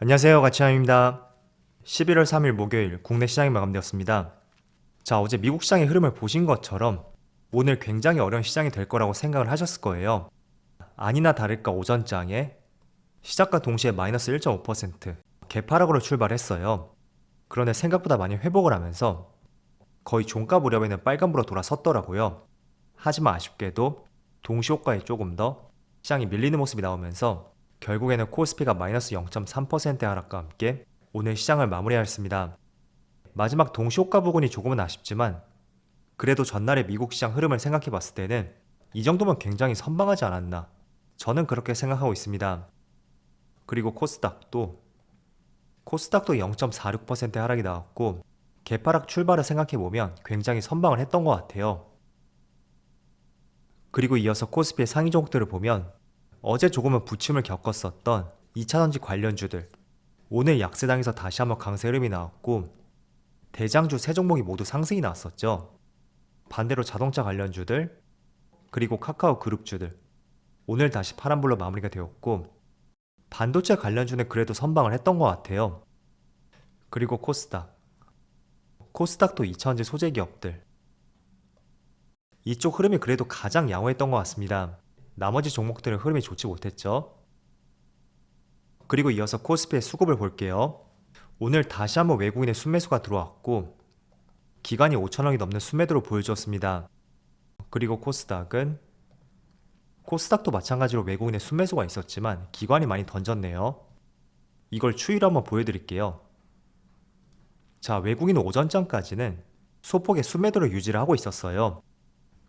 안녕하세요. 가치함입니다. 11월 3일 목요일 국내 시장이 마감되었습니다. 자, 어제 미국 시장의 흐름을 보신 것처럼 오늘 굉장히 어려운 시장이 될 거라고 생각을 하셨을 거예요. 아니나 다를까 오전장에 시작과 동시에 마이너스 1.5% 개파락으로 출발했어요. 그런데 생각보다 많이 회복을 하면서 거의 종가 무렵에는 빨간불로 돌아섰더라고요. 하지만 아쉽게도 동시효과에 조금 더 시장이 밀리는 모습이 나오면서 결국에는 코스피가 마이너스 0.3%의 하락과 함께 오늘 시장을 마무리하였습니다. 마지막 동시효과 부분이 조금은 아쉽지만 그래도 전날의 미국 시장 흐름을 생각해 봤을 때는 이 정도면 굉장히 선방하지 않았나, 저는 그렇게 생각하고 있습니다. 그리고 코스닥도 0.46%의 하락이 나왔고 개파락 출발을 생각해보면 굉장히 선방을 했던 것 같아요. 그리고 이어서 코스피의 상위 종목들을 보면 어제 조금은 부침을 겪었었던 2차전지 관련주들, 오늘 약세당에서 다시 한번 강세 흐름이 나왔고 대장주 세 종목이 모두 상승이 나왔었죠. 반대로 자동차 관련주들 그리고 카카오 그룹주들 오늘 다시 파란불로 마무리가 되었고 반도체 관련주는 그래도 선방을 했던 것 같아요. 그리고 코스닥도 2차전지 소재 기업들, 이쪽 흐름이 그래도 가장 양호했던 것 같습니다. 나머지 종목들은 흐름이 좋지 못했죠. 그리고 이어서 코스피의 수급을 볼게요. 오늘 다시 한번 외국인의 순매수가 들어왔고 기간이 5천억이 넘는 순매도로 보여주었습니다. 그리고 코스닥도 마찬가지로 외국인의 순매수가 있었지만 기관이 많이 던졌네요. 이걸 추이로 한번 보여드릴게요. 자, 외국인은 오전장까지는 소폭의 순매도를 유지를 하고 있었어요.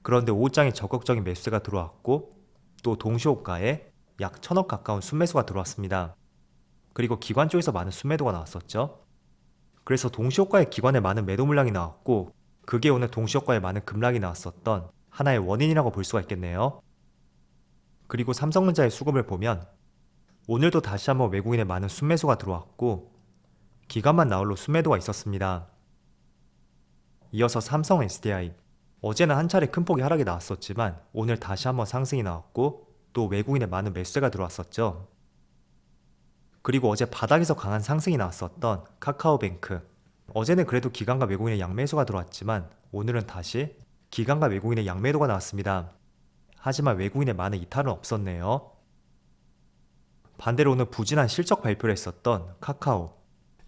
그런데 오후장에 적극적인 매수세가 들어왔고 또 동시호가에 약 1,000억 가까운 순매수가 들어왔습니다. 그리고 기관 쪽에서 많은 순매도가 나왔었죠. 그래서 동시효과에 기관에 많은 매도 물량이 나왔고 그게 오늘 동시효과에 많은 급락이 나왔었던 하나의 원인이라고 볼 수가 있겠네요. 그리고 삼성전자의 수급을 보면 오늘도 다시 한번 외국인의 많은 순매수가 들어왔고 기관만 나홀로 순매도가 있었습니다. 이어서 삼성 SDI, 어제는 한 차례 큰 폭의 하락이 나왔었지만 오늘 다시 한번 상승이 나왔고 또 외국인의 많은 매수세가 들어왔었죠. 그리고 어제 바닥에서 강한 상승이 나왔었던 카카오뱅크, 어제는 그래도 기관과 외국인의 양매수가 들어왔지만 오늘은 다시 기관과 외국인의 양매도가 나왔습니다. 하지만 외국인의 많은 이탈은 없었네요. 반대로 오늘 부진한 실적 발표를 했었던 카카오,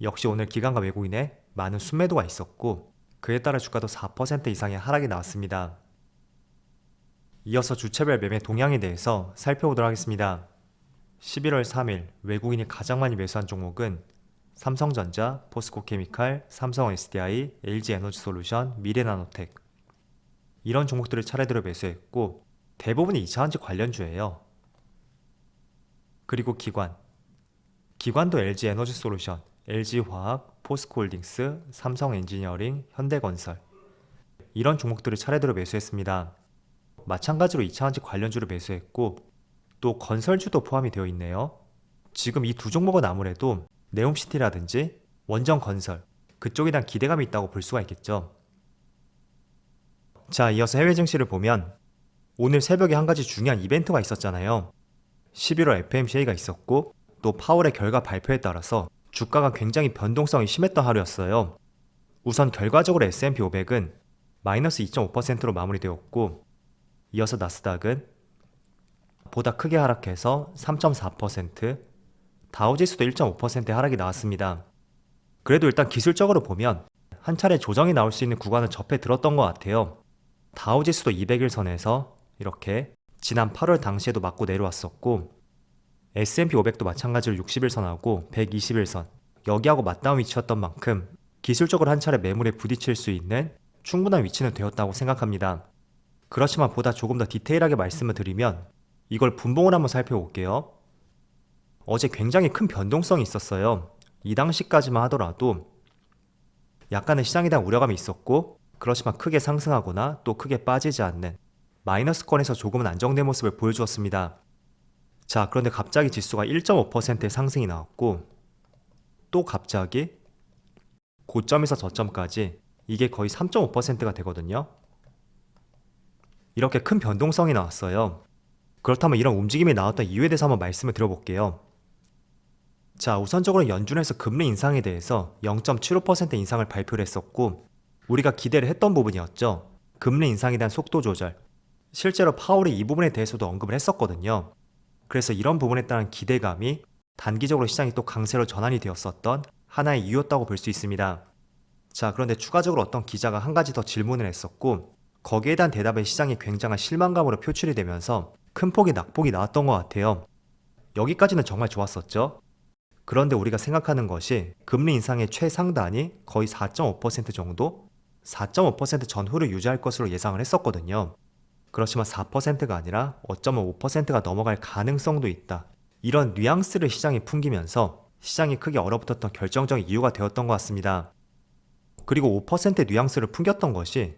역시 오늘 기관과 외국인의 많은 순매도가 있었고 그에 따라 주가도 4% 이상의 하락이 나왔습니다. 이어서 주체별 매매 동향에 대해서 살펴보도록 하겠습니다. 11월 3일 외국인이 가장 많이 매수한 종목은 삼성전자, 포스코케미칼, 삼성 SDI, LG에너지솔루션, 미래나노텍, 이런 종목들을 차례대로 매수했고 대부분이 2차전지 관련주예요. 그리고 기관도 LG에너지솔루션, LG화학, 포스코홀딩스, 삼성엔지니어링, 현대건설, 이런 종목들을 차례대로 매수했습니다. 마찬가지로 2차전지 관련주를 매수했고 또 건설주도 포함이 되어 있네요. 지금 이 두 종목은 아무래도 네옴시티라든지 원정건설, 그쪽에 대한 기대감이 있다고 볼 수가 있겠죠. 자, 이어서 해외 증시를 보면 오늘 새벽에 한 가지 중요한 이벤트가 있었잖아요. 11월 FMCA가 있었고 또 파월의 결과 발표에 따라서 주가가 굉장히 변동성이 심했던 하루였어요. 우선 결과적으로 S&P 500은 마이너스 2.5%로 마무리되었고 이어서 나스닥은 보다 크게 하락해서 3.4%, 다우지수도 1.5%의 하락이 나왔습니다. 그래도 일단 기술적으로 보면 한 차례 조정이 나올 수 있는 구간을 접해 들었던 것 같아요. 다우지수도 200일선에서 이렇게 지난 8월 당시에도 맞고 내려왔었고 S&P 500도 마찬가지로 60일선하고 120일선, 여기하고 맞닿은 위치였던 만큼 기술적으로 한 차례 매물에 부딪힐 수 있는 충분한 위치는 되었다고 생각합니다. 그렇지만 보다 조금 더 디테일하게 말씀을 드리면 이걸 분봉을 한번 살펴볼게요. 어제 굉장히 큰 변동성이 있었어요. 이 당시까지만 하더라도 약간의 시장에 대한 우려감이 있었고 그렇지만 크게 상승하거나 또 크게 빠지지 않는 마이너스권에서 조금은 안정된 모습을 보여주었습니다. 자, 그런데 갑자기 지수가 1.5%의 상승이 나왔고 또 갑자기 고점에서 저점까지 이게 거의 3.5%가 되거든요. 이렇게 큰 변동성이 나왔어요. 그렇다면 이런 움직임이 나왔던 이유에 대해서 한번 말씀을 드려볼게요. 자, 우선적으로 연준에서 금리 인상에 대해서 0.75% 인상을 발표를 했었고, 우리가 기대를 했던 부분이었죠. 금리 인상에 대한 속도 조절. 실제로 파월이 이 부분에 대해서도 언급을 했었거든요. 그래서 이런 부분에 따른 기대감이 단기적으로 시장이 또 강세로 전환이 되었었던 하나의 이유였다고 볼 수 있습니다. 자, 그런데 추가적으로 어떤 기자가 한 가지 더 질문을 했었고, 거기에 대한 대답에 시장이 굉장한 실망감으로 표출이 되면서 큰 폭의 낙폭이 나왔던 것 같아요. 여기까지는 정말 좋았었죠. 그런데 우리가 생각하는 것이 금리 인상의 최상단이 거의 4.5% 정도? 4.5% 전후를 유지할 것으로 예상을 했었거든요. 그렇지만 4%가 아니라 5.5%가 넘어갈 가능성도 있다. 이런 뉘앙스를 시장이 풍기면서 시장이 크게 얼어붙었던 결정적인 이유가 되었던 것 같습니다. 그리고 5% 뉘앙스를 풍겼던 것이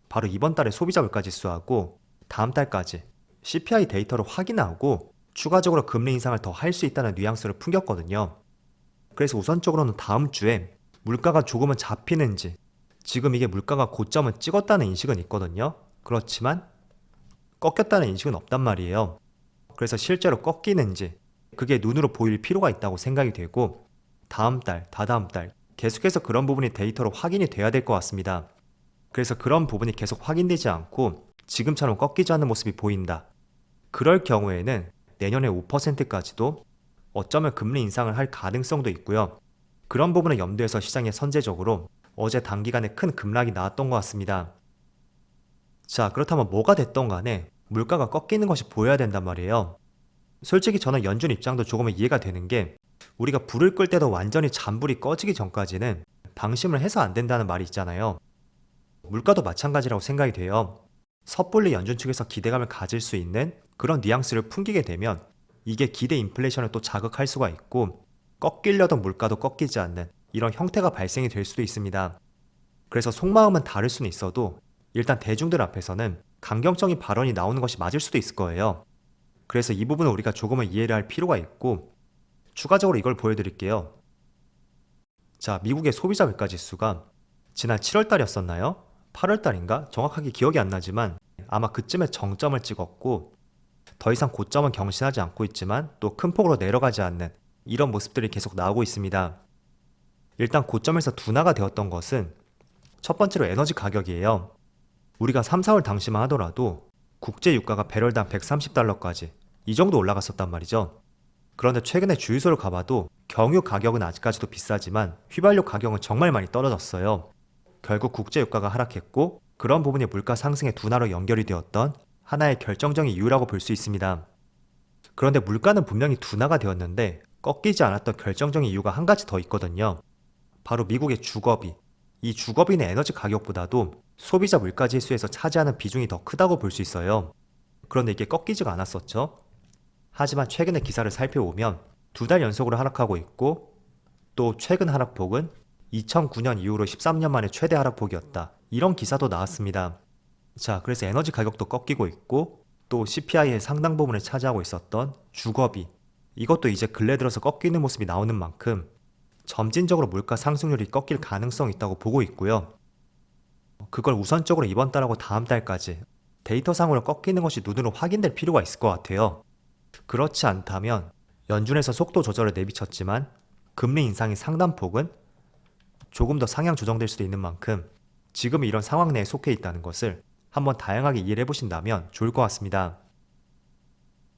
바로 이번 달의 소비자 물가지수하고 다음 달까지 CPI 데이터를 확인하고 추가적으로 금리 인상을 더 할 수 있다는 뉘앙스를 풍겼거든요. 그래서 우선적으로는 다음 주에 물가가 조금은 잡히는지, 지금 이게 물가가 고점을 찍었다는 인식은 있거든요. 그렇지만 꺾였다는 인식은 없단 말이에요. 그래서 실제로 꺾이는지 그게 눈으로 보일 필요가 있다고 생각이 되고, 다음 달, 다다음 달 계속해서 그런 부분이 데이터로 확인이 돼야 될 것 같습니다. 그래서 그런 부분이 계속 확인되지 않고 지금처럼 꺾이지 않는 모습이 보인다. 그럴 경우에는 내년에 5%까지도 어쩌면 금리 인상을 할 가능성도 있고요. 그런 부분을 염두에서 시장에 선제적으로 어제 단기간에 큰 급락이 나왔던 것 같습니다. 자, 그렇다면 뭐가 됐던 간에 물가가 꺾이는 것이 보여야 된단 말이에요. 솔직히 저는 연준 입장도 조금은 이해가 되는 게, 우리가 불을 끌 때도 완전히 잔불이 꺼지기 전까지는 방심을 해서 안 된다는 말이 있잖아요. 물가도 마찬가지라고 생각이 돼요. 섣불리 연준 측에서 기대감을 가질 수 있는 그런 뉘앙스를 풍기게 되면 이게 기대 인플레이션을 또 자극할 수가 있고, 꺾이려던 물가도 꺾이지 않는 이런 형태가 발생이 될 수도 있습니다. 그래서 속마음은 다를 수는 있어도 일단 대중들 앞에서는 강경적인 발언이 나오는 것이 맞을 수도 있을 거예요. 그래서 이 부분은 우리가 조금은 이해를 할 필요가 있고, 추가적으로 이걸 보여드릴게요. 자, 미국의 소비자 물가지수가 지난 7월달이었었나요? 8월달인가? 정확하게 기억이 안 나지만 아마 그쯤에 정점을 찍었고, 더 이상 고점은 경신하지 않고 있지만 또 큰 폭으로 내려가지 않는 이런 모습들이 계속 나오고 있습니다. 일단 고점에서 둔화가 되었던 것은 첫 번째로 에너지 가격이에요. 우리가 3, 4월 당시만 하더라도 국제 유가가 배럴당 130달러까지 이 정도 올라갔었단 말이죠. 그런데 최근에 주유소를 가봐도 경유 가격은 아직까지도 비싸지만 휘발유 가격은 정말 많이 떨어졌어요. 결국 국제 유가가 하락했고, 그런 부분이 물가 상승의 둔화로 연결이 되었던 하나의 결정적인 이유라고 볼 수 있습니다. 그런데 물가는 분명히 둔화가 되었는데 꺾이지 않았던 결정적인 이유가 한 가지 더 있거든요. 바로 미국의 주거비. 이 주거비는 에너지 가격보다도 소비자 물가지수에서 차지하는 비중이 더 크다고 볼 수 있어요. 그런데 이게 꺾이지가 않았었죠. 하지만 최근의 기사를 살펴보면 2달 연속으로 하락하고 있고, 또 최근 하락폭은 2009년 이후로 13년 만에 최대 하락폭이었다. 이런 기사도 나왔습니다. 자, 그래서 에너지 가격도 꺾이고 있고, 또 CPI의 상당 부분을 차지하고 있었던 주거비, 이것도 이제 근래 들어서 꺾이는 모습이 나오는 만큼 점진적으로 물가 상승률이 꺾일 가능성이 있다고 보고 있고요. 그걸 우선적으로 이번 달하고 다음 달까지 데이터상으로 꺾이는 것이 눈으로 확인될 필요가 있을 것 같아요. 그렇지 않다면 연준에서 속도 조절을 내비쳤지만 금리 인상의 상단폭은 조금 더 상향 조정될 수도 있는 만큼 지금 이런 상황 내에 속해 있다는 것을 한번 다양하게 이해를 해보신다면 좋을 것 같습니다.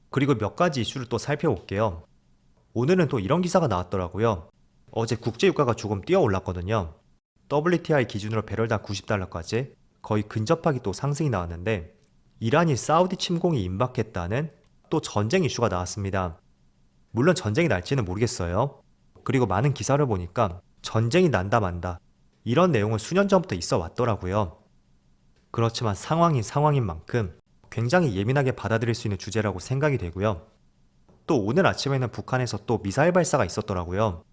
그리고 몇 가지 이슈를 또 살펴볼게요. 오늘은 또 이런 기사가 나왔더라고요. 어제 국제유가가 조금 뛰어 올랐거든요. WTI 기준으로 배럴당 90달러까지 거의 근접하게 또 상승이 나왔는데, 이란이 사우디 침공이 임박했다는 또 전쟁 이슈가 나왔습니다. 물론 전쟁이 날지는 모르겠어요. 그리고 많은 기사를 보니까 전쟁이 난다 만다 이런 내용은 수년 전부터 있어 왔더라고요. 그렇지만 상황이 상황인 만큼 굉장히 예민하게 받아들일 수 있는 주제라고 생각이 되고요. 또 오늘 아침에는 북한에서 또 미사일 발사가 있었더라고요.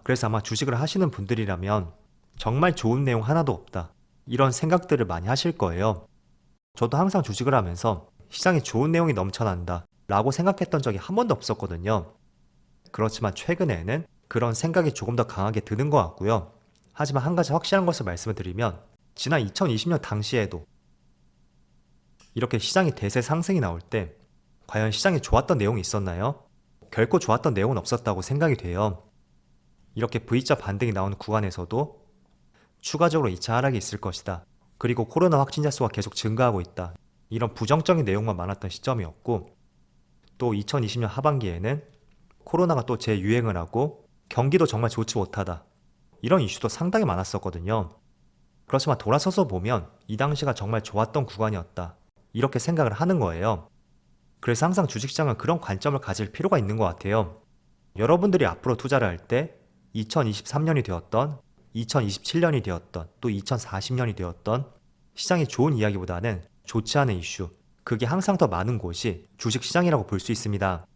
그래서 아마 주식을 하시는 분들이라면 정말 좋은 내용 하나도 없다, 이런 생각들을 많이 하실 거예요. 저도 항상 주식을 하면서 시장에 좋은 내용이 넘쳐난다 라고 생각했던 적이 한 번도 없었거든요. 그렇지만 최근에는 그런 생각이 조금 더 강하게 드는 것 같고요. 하지만 한 가지 확실한 것을 말씀을 드리면, 지난 2020년 당시에도 이렇게 시장이 대세 상승이 나올 때 과연 시장에 좋았던 내용이 있었나요? 결코 좋았던 내용은 없었다고 생각이 돼요. 이렇게 V자 반등이 나오는 구간에서도 추가적으로 2차 하락이 있을 것이다. 그리고 코로나 확진자 수가 계속 증가하고 있다. 이런 부정적인 내용만 많았던 시점이었고, 또 2020년 하반기에는 코로나가 또 재유행을 하고 경기도 정말 좋지 못하다. 이런 이슈도 상당히 많았었거든요. 그렇지만 돌아서서 보면 이 당시가 정말 좋았던 구간이었다. 이렇게 생각을 하는 거예요. 그래서 항상 주식시장은 그런 관점을 가질 필요가 있는 것 같아요. 여러분들이 앞으로 투자를 할 때 2023년이 되었던 2027년이 되었던 또 2040년이 되었던 시장이 좋은 이야기보다는 좋지 않은 이슈, 그게 항상 더 많은 곳이 주식시장이라고 볼 수 있습니다.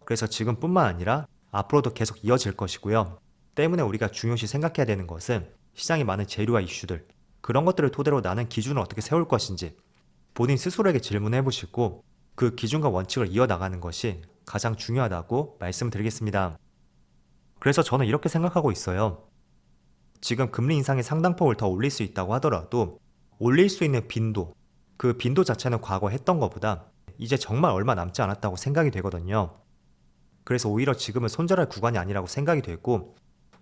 그래서 지금뿐만 아니라 앞으로도 계속 이어질 것이고요. 때문에 우리가 중요시 생각해야 되는 것은 시장에 많은 재료와 이슈들, 그런 것들을 토대로 나는 기준을 어떻게 세울 것인지 본인 스스로에게 질문해 보시고 그 기준과 원칙을 이어나가는 것이 가장 중요하다고 말씀드리겠습니다. 그래서 저는 이렇게 생각하고 있어요. 지금 금리 인상의 상당폭을 더 올릴 수 있다고 하더라도 올릴 수 있는 빈도, 그 빈도 자체는 과거 했던 것보다 이제 정말 얼마 남지 않았다고 생각이 되거든요. 그래서 오히려 지금은 손절할 구간이 아니라고 생각이 되고,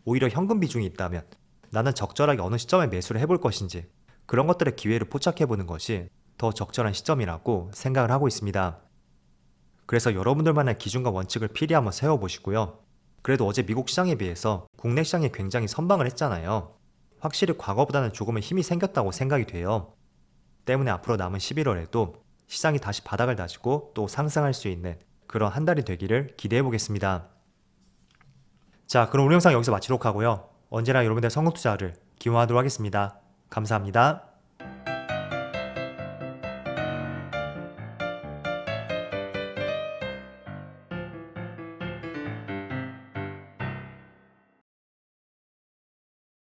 오히려 현금 비중이 있다면 나는 적절하게 어느 시점에 매수를 해볼 것인지 그런 것들의 기회를 포착해보는 것이 더 적절한 시점이라고 생각을 하고 있습니다. 그래서 여러분들만의 기준과 원칙을 필히 한번 세워보시고요. 그래도 어제 미국 시장에 비해서 국내 시장이 굉장히 선방을 했잖아요. 확실히 과거보다는 조금은 힘이 생겼다고 생각이 돼요. 때문에 앞으로 남은 11월에도 시장이 다시 바닥을 다지고 또 상승할 수 있는 그런 한 달이 되기를 기대해 보겠습니다. 자, 그럼 오늘 영상 여기서 마치도록 하고요. 언제나 여러분들의 성공 투자를 기원하도록 하겠습니다. 감사합니다.